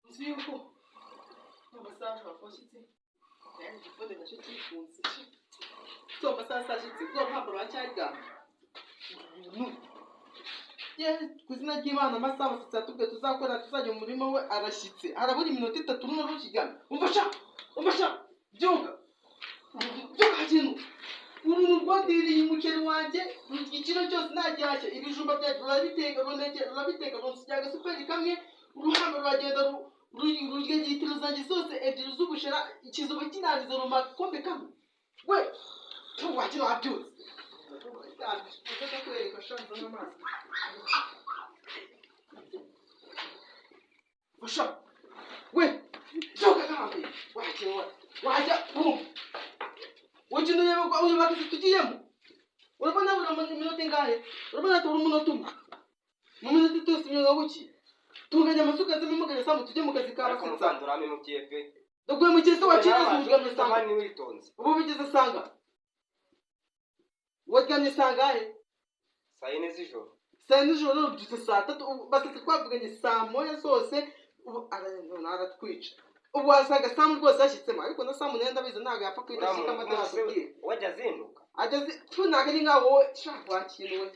Uzi yuko amasaha twafashitse yani igifone nacyo kifunze so amasaha asashitse ubwo ntabwo bacyarigana kuzina ry'Imana amasaha basitse atubwe tuzakora tuzajya mu murimo we arashyitse harabura iminota 3 n'uno rukigana umfasha byuka kintu uru rwadiriye umuceri wanjye igiciro cyose najyashye ibijumba byaje urabiteka ronsijaga superi kamwe uruhano rwagenda rurye litiro zanjye zose ebyiri z'ubushera ikizuba kinaniza mu makombe kamwe we tuwakira wabyutse Nataka kwereka shanza n'amazi Basha we byuka kamwe wajya Wajinu yemo kwa uyu bakisi tugiyemo urabona buri minota ingahe urabona turi umunota umwe mu minota itose imyonga guki tunganya amasuka z'imugare samu tujye mu kazi ka basitsa ndurame mu kiyepe dogwe mu kiyepe wakirezujwe mu sanga mani witonze ubu bigeze sanga wagamye sangahe saa 4 z'ijoro saa 4 z'ijoro byutse saa 3 basitsa twavuganye saa 1 zose ubu aratwica ubu wasaga samu rwose yashyitsemo ariko na samu nenda bize ntago yapfa kwitashika amadaraso wajya zinduka ajaze tunaga ni nka wowe shaka wakinwe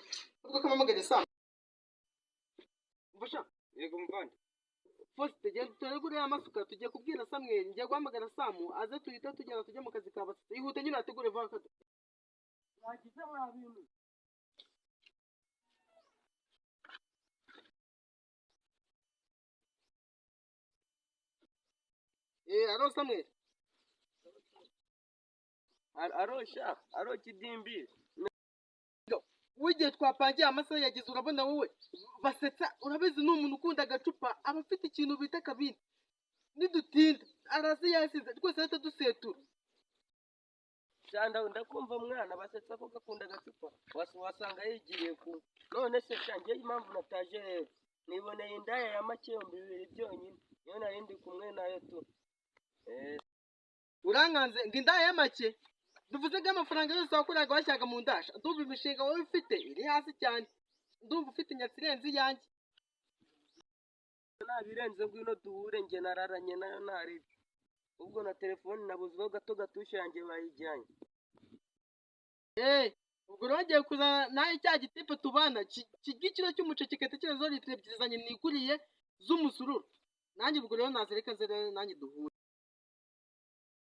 ubwo kamamagare samu Basha yego mvande Poste tujye kuri amasuka tujye kubwira Samuel ngiye guhamagara Samu aze tuhita tujyana tujye mu kazi kabase ihute nyine ategure vaka wagize wa bintu aro Samuel aro kidimbi Wige twapangiye amasaha yagize urabona wowe basetsa urabizi n'umuntu ukunda agacupa abafite ikintu bita kabindi nidutinda arazi yasize twese leta dusetura Shanda ndakumva mwana basetsa ko gakunda agacupa wasanga yigiriye ku none se shangiye impamvu nataje rero niboneye indaya ya makembe bibiri byonyine niyo narindi kumwe nayo tu urankanze ngo indaya y'amake duvuze ko amafaranga yose wakoraga washyaga mu ndasha ndumva imishinga wowe ufite iri hasi cyane ndumva ufite inyatsirenzi yanjye nabirenze ngwino duhure nge nararanye nayo naribi ubwo na telefone nabuzweho gato gatushe yanjye bayijyanye ubwo rongeye kuzana nayo cya gitipe tubana kigikiro cy'umuceri kikatekerezaho litiro 2 zanye niguriye z'umusururu nanjye ubwo rero nazereka zere nanjye duhure